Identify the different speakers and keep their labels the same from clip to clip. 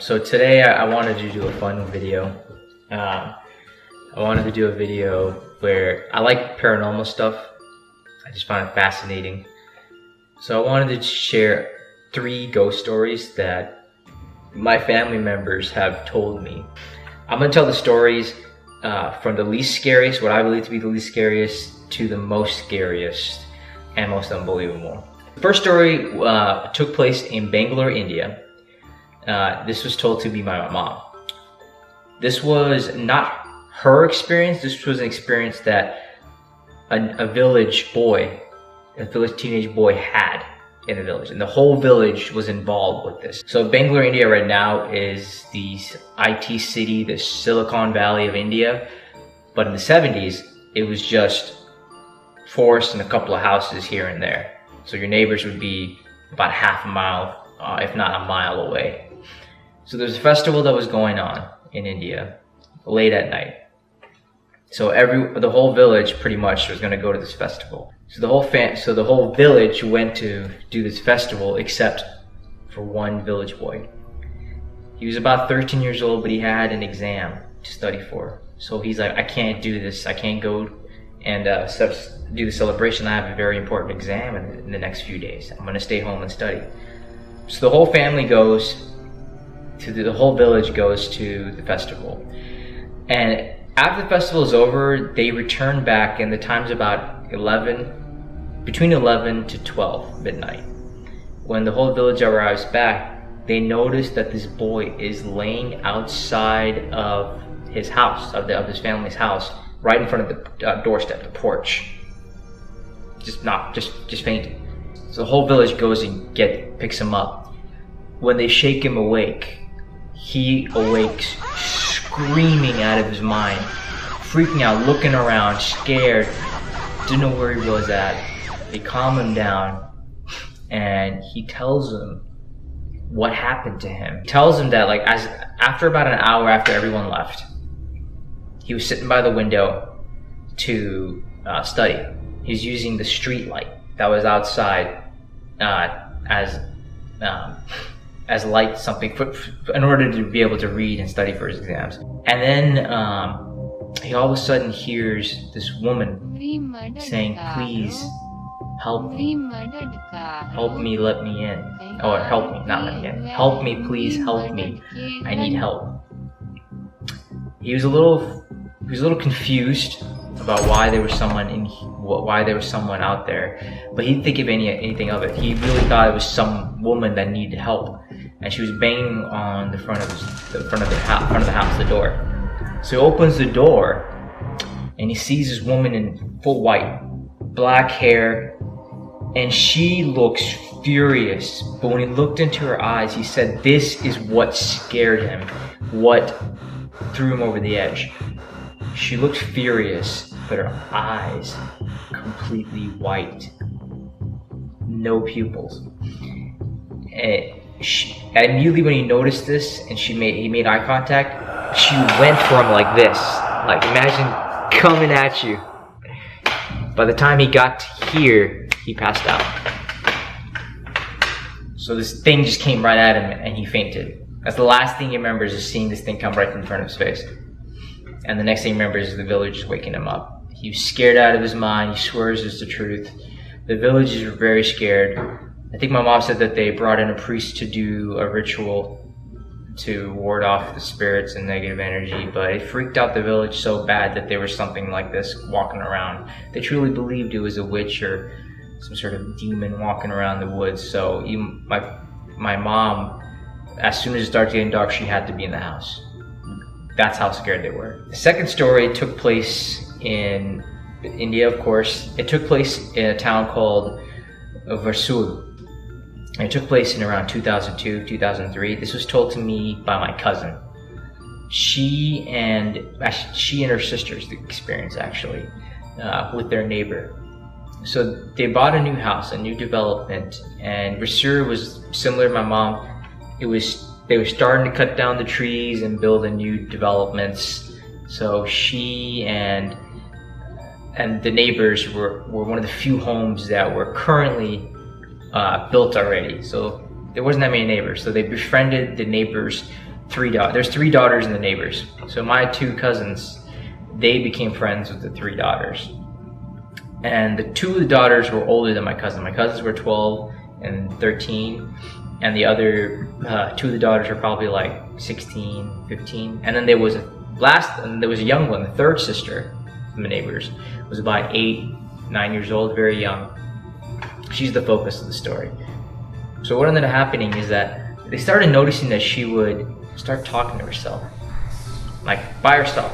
Speaker 1: So today I wanted to do a fun video. I wanted to do a video where I like paranormal stuff. I just find it fascinating. So I wanted to share 3 ghost stories that my family members have told me. I'm gonna tell the stories from the least scariest, what I believe to be the least scariest, to the most scariest and most unbelievable. The first story took place in Bangalore, India. This was told to me by my mom. This was not her experience. This was an experience that a village teenage boy had in the village, and the whole village was involved with this. So Bangalore, India right now is the IT city, the Silicon Valley of India. But in the 70s, it was just forest and a couple of houses here and there. So your neighbors would be about half a mile, if not a mile away. So there's a festival that was going on in India late at night. So the whole village pretty much was going to go to this festival. So the whole village went to do this festival except for one village boy. He was about 13 years old, but he had an exam to study for. So he's like, I can't do this. I can't go and do the celebration. I have a very important exam in the next few days. I'm going to stay home and study. So the whole family the whole village goes to the festival. And after the festival is over, they return back, and the time's about between 11 to 12 midnight. When the whole village arrives back, they notice that this boy is laying outside of his house, of his family's house, right in front of the doorstep, the porch. Just fainting. So the whole village goes and picks him up. When they shake him awake, he awakes screaming out of his mind, freaking out, looking around, scared, didn't know where he was at. They calm him down, and he tells them what happened to him. He tells them that after about an hour after everyone left, he was sitting by the window to study. He was using the street light that was outside as light, something in order to be able to read and study for his exams. And then he all of a sudden hears this woman saying, "Please help me. Help me, let me in." Or help me, not let me in. Help me, please help me. I need help. He was a little confused about why there was someone out there, but he didn't think of anything of it. He really thought it was some woman that needed help, and she was banging on the front of the house, the door. So he opens the door, and he sees this woman in full white, black hair, and she looks furious. But when he looked into her eyes, he said this is what scared him, what threw him over the edge. She looked furious, but her eyes completely white, no pupils. And immediately when he noticed this and he made eye contact, she went for him like this. Like, imagine coming at you. By the time he got here, he passed out. So this thing just came right at him and he fainted. That's the last thing he remembers, is seeing this thing come right in front of his face. And the next thing he remembers is the village is waking him up. He was scared out of his mind. He swears it's the truth. The villagers were very scared. I think my mom said that they brought in a priest to do a ritual to ward off the spirits and negative energy, but it freaked out the village so bad that there was something like this walking around. They truly believed it was a witch or some sort of demon walking around the woods. So my mom, as soon as it started getting dark, she had to be in the house. That's how scared they were. The second story took place in India, of course. It took place in a town called Versur. It took place in around 2002, 2003. This was told to me by my cousin. She and her sisters experienced actually with their neighbor. So they bought a new house, a new development, and Versur was similar to my mom. They were starting to cut down the trees and build new developments. So she and the neighbors were one of the few homes that were currently built already. So there wasn't that many neighbors. So they befriended the neighbors There's 3 daughters in the neighbors. So my 2 cousins, they became friends with the 3 daughters. And the 2 of the daughters were older than my cousin. My cousins were 12 and 13. And the other 2 of the daughters were probably like 16, 15. And then there was a young one, the 3rd sister from the neighbors, was about 8, 9 years old, very young. She's the focus of the story. So what ended up happening is that they started noticing that she would start talking to herself, like by herself,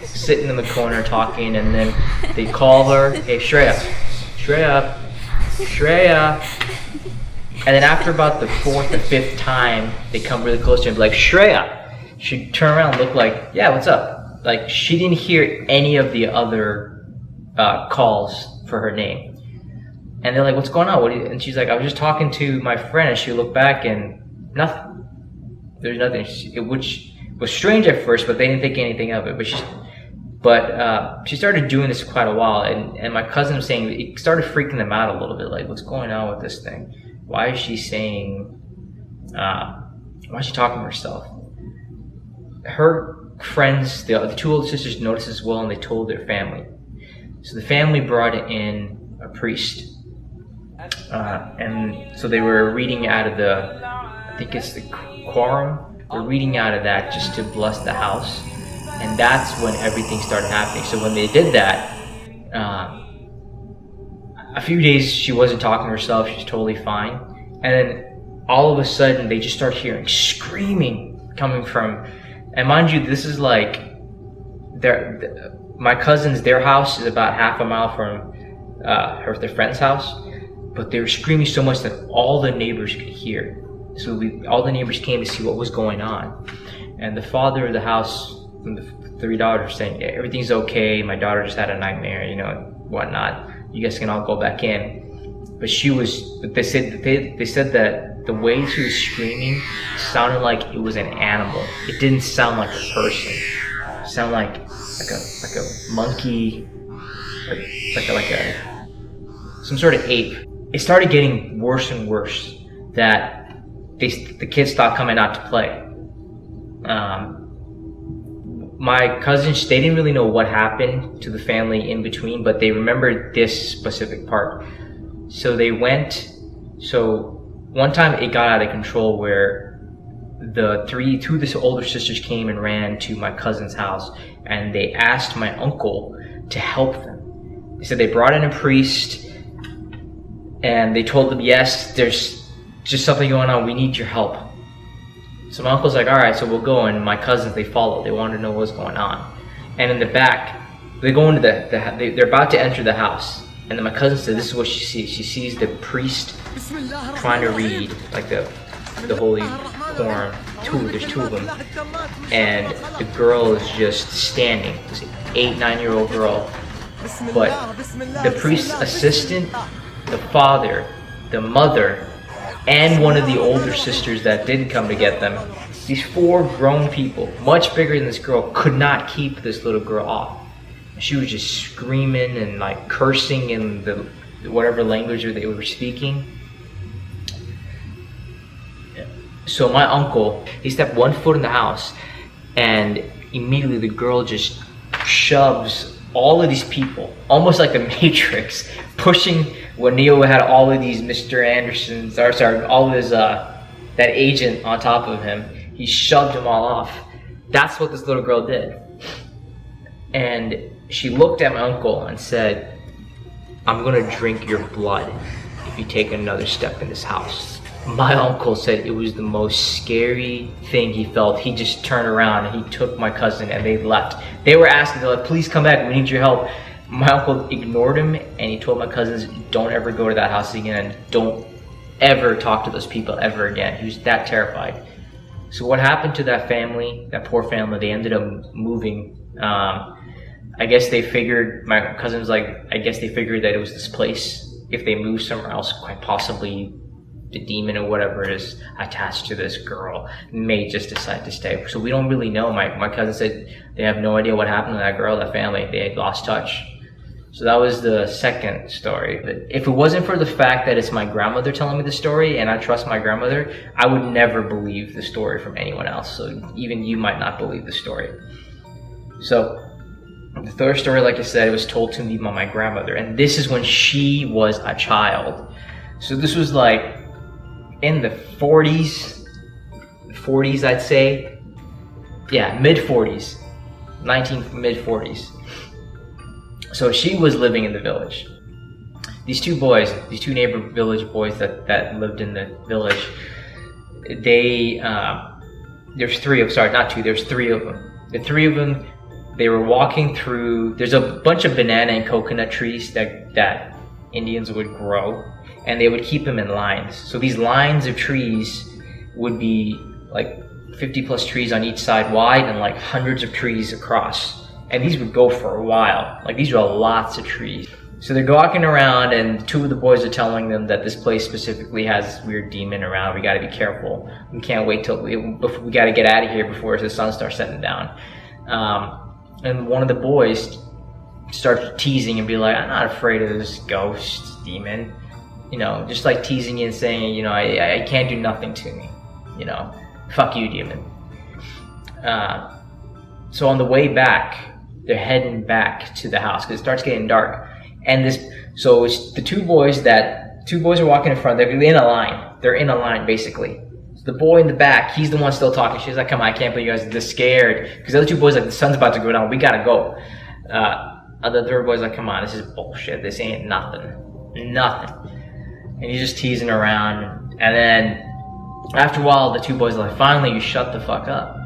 Speaker 1: sitting in the corner talking, and then they call her, hey Shreya, Shreya, Shreya. And then after about the 4th or 5th time, they come really close to her and be like, Shreya. She'd turn around and look like, yeah, what's up? Like she didn't hear any of the other calls for her name. And they're like, what's going on? And she's like, I was just talking to my friend, and she looked back and nothing. There's nothing. Which was strange at first, but they didn't think anything of it. But she started doing this for quite a while, and my cousin was saying it started freaking them out a little bit. Like, what's going on with this thing? Why is she saying? Why is she talking to herself? Her friends, the 2 older sisters, noticed as well, and they told their family. So the family brought in a priest. And so they were reading out of I think it's the quorum. They're reading out of that just to bless the house. And that's when everything started happening. So when they did that, a few days she wasn't talking to herself, she's totally fine. And then all of a sudden they just start hearing screaming coming from, and mind you, this is like, my cousin's, their house is about half a mile from their friend's house. But they were screaming so much that all the neighbors could hear. So all the neighbors came to see what was going on. And the father of the house and the 3 daughters were saying, yeah, everything's okay. My daughter just had a nightmare, whatnot. You guys can all go back in. But they said that the way she was screaming sounded like it was an animal. It didn't sound like a person. It sounded like a monkey, like some sort of ape. It started getting worse and worse, that the kids stopped coming out to play. My cousins, they didn't really know what happened to the family in between, but they remembered this specific part. So they went, one time it got out of control where the 2 of the older sisters came and ran to my cousin's house, and they asked my uncle to help them. They said they brought in a priest, and they told them, yes, there's just something going on, we need your help. So my uncle's like, all right, so we'll go, and my cousins, they followed. They wanted to know what's going on. And in the back, they go into they're about to enter the house. And then my cousin said, this is what she sees. She sees the priest trying to read, like the Holy Quran. There's 2 of them. And the girl is just standing, this 8, 9-year-old girl. But the priest's assistant, the father, the mother, and one of the older sisters that didn't come to get them, these 4 grown people, much bigger than this girl, could not keep this little girl off. She was just screaming and like cursing in the whatever language they were speaking. So my uncle, he stepped 1 foot in the house, and immediately the girl just shoves all of these people, almost like the Matrix, pushing when Neo had all of these Mr. Andersons, all of his, that agent on top of him. He shoved them all off. That's what this little girl did. And she looked at my uncle and said, I'm gonna drink your blood if you take another step in this house. My uncle said it was the most scary thing he felt. He just turned around and he took my cousin and they left. They were asking, they're like, please come back, we need your help. My uncle ignored him and he told my cousins, don't ever go to that house again and don't ever talk to those people ever again. He was that terrified. So what happened to that family, that poor family, they ended up moving. I guess they figured, my cousin was like, I guess they figured that it was this place. If they moved somewhere else, quite possibly the demon or whatever is attached to this girl may just decide to stay. So we don't really know. My cousin said they have no idea what happened to that girl, that family. They had lost touch. So that was the second story. But if it wasn't for the fact that it's my grandmother telling me the story and I trust my grandmother, I would never believe the story from anyone else. So even you might not believe the story. So the third story, like I said, it was told to me by my grandmother. And this is when she was a child. So this was like in the 40s I'd say. Yeah, mid-40s. Mid-40s. So she was living in the village. These two neighbor village boys that lived in the village, there's three of them. The three of them, they were walking through, there's a bunch of banana and coconut trees that Indians would grow, and they would keep them in lines. So these lines of trees would be like 50 plus trees on each side wide and like hundreds of trees across. And these would go for a while. Like these are lots of trees. So they're walking around and two of the boys are telling them that this place specifically has this weird demon around. We gotta be careful. We can't wait till we gotta get out of here before the sun starts setting down. And one of the boys starts teasing and be like, I'm not afraid of this ghost demon. You know, just like teasing you and saying, you know, I can't do nothing to me. You know, fuck you, demon. So on the way back, they're heading back to the house because it starts getting dark. And so it's the two boys are walking in front. They're in a line. They're in a line basically. So the boy in the back, he's the one still talking. She's like, "Come on, I can't believe you guys are this scared." Because the other two boys like, "The sun's about to go down. We gotta go." The third boy's like, "Come on, this is bullshit. This ain't nothing." And he's just teasing around. And then after a while, the two boys are like, "Finally, you shut the fuck up,"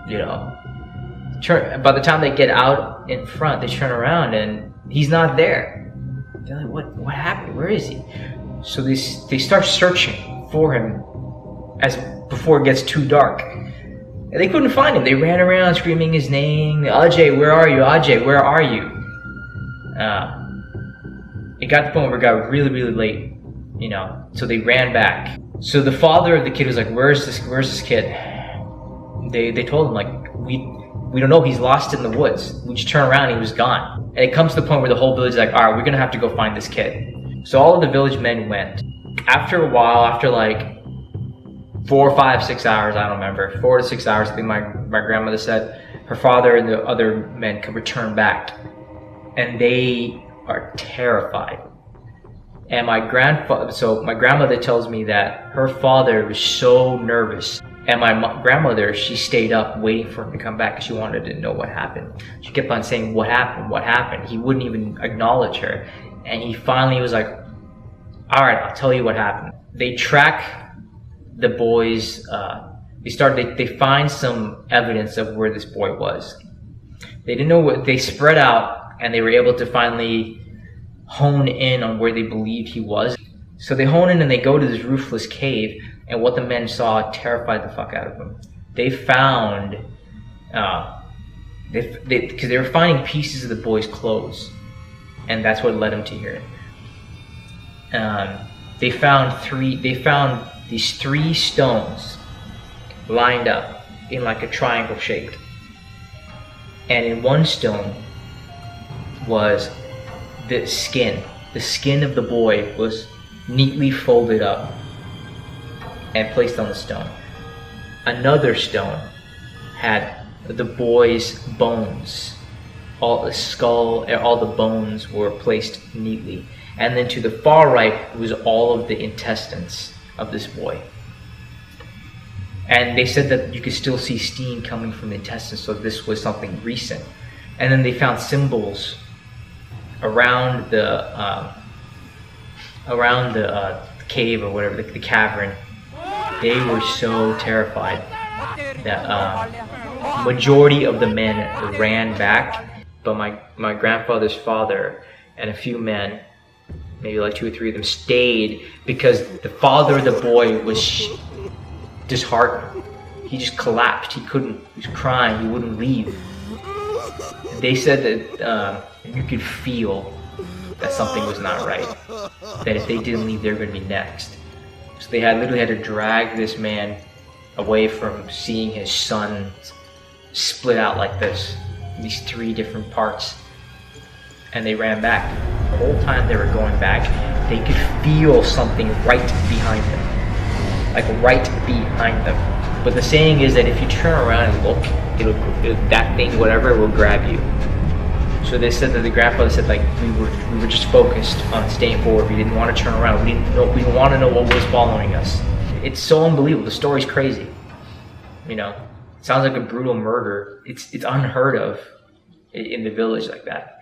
Speaker 1: you know. By the time they get out in front, they turn around and he's not there. They're like, what happened? Where is he? So they start searching for him before it gets too dark. And they couldn't find him. They ran around screaming his name. Ajay, where are you? Ajay, where are you? It got to the point where it got really, really late, you know. So they ran back. So the father of the kid was like, where's this kid? They told him, like, we don't know, he's lost in the woods. We just turn around and he was gone. And it comes to the point where the whole village is like, all right, we're gonna have to go find this kid. So all of the village men went. After a while, after like 4, 5, 6 hours, I don't remember, 4 to 6 hours, I think my grandmother said, her father and the other men could return back. And they are terrified. And my grandmother tells me that her father was so nervous. And my grandmother, she stayed up waiting for him to come back because she wanted to know what happened. She kept on saying, what happened? What happened? He wouldn't even acknowledge her. And he finally was like, all right, I'll tell you what happened. They track the boys. They find some evidence of where this boy was. They didn't know they spread out and they were able to finally hone in on where they believed he was. So they hone in and they go to this roofless cave. And what the men saw terrified the fuck out of them. They found, because they were finding pieces of the boy's clothes, and that's what led them to here. They found these 3 stones lined up in like a triangle shape, and in one stone was the skin. The skin of the boy was neatly folded up and placed on the stone. Another stone had the boy's bones. All the skull, all the bones were placed neatly. And then to the far right was all of the intestines of this boy. And they said that you could still see steam coming from the intestines, so this was something recent. And then they found symbols around the cave or whatever, the cavern. They were so terrified that majority of the men ran back, but my grandfather's father and a few men, maybe like 2 or 3 of them, stayed because the father of the boy was disheartened. He just collapsed. He was crying. He wouldn't leave. They said that you could feel that something was not right. That if they didn't leave, they were going to be next. So they literally had to drag this man away from seeing his son split out like this, these 3 different parts. and they ran back. The whole time they were going back, they could feel something right behind them, like right behind them. But the saying is that if you turn around and look, that thing, whatever, will grab you. So they said that the grandfather said, like, we were just focused on staying forward. We didn't want to turn around. We didn't want to know what was following us. It's so unbelievable. The story's crazy. You know, it sounds like a brutal murder. It's unheard of in the village like that.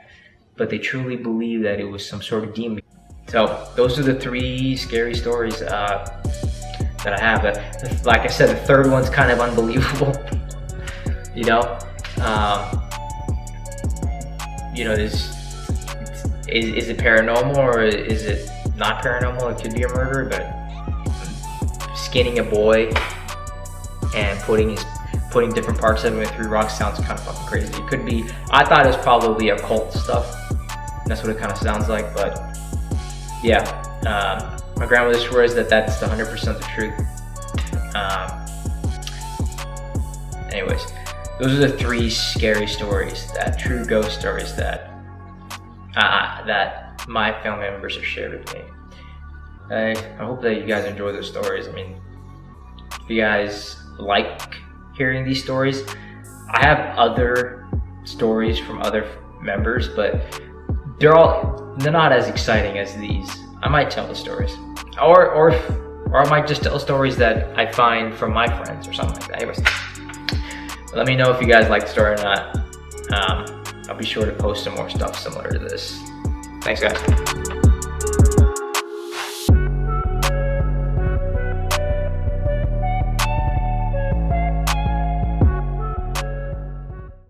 Speaker 1: But they truly believe that it was some sort of demon. So those are the 3 scary stories that I have. Like I said, the third one's kind of unbelievable. You know, is it paranormal or is it not paranormal? It could be a murder, but skinning a boy and putting different parts of him in 3 rocks sounds kind of fucking crazy. It could be. I thought it was probably occult stuff. That's what it kind of sounds like, but yeah. My grandmother swears that that's the 100% the truth. Anyways, those are the 3 scary stories, that true ghost stories that my family members have shared with me. I hope that you guys enjoy those stories. I mean, if you guys like hearing these stories, I have other stories from other members, but they're not as exciting as these. I might tell the stories, or I might just tell stories that I find from my friends or something like that. Anyways, let me know if you guys like the story or not. I'll be sure to post some more stuff similar to this. Thanks, guys.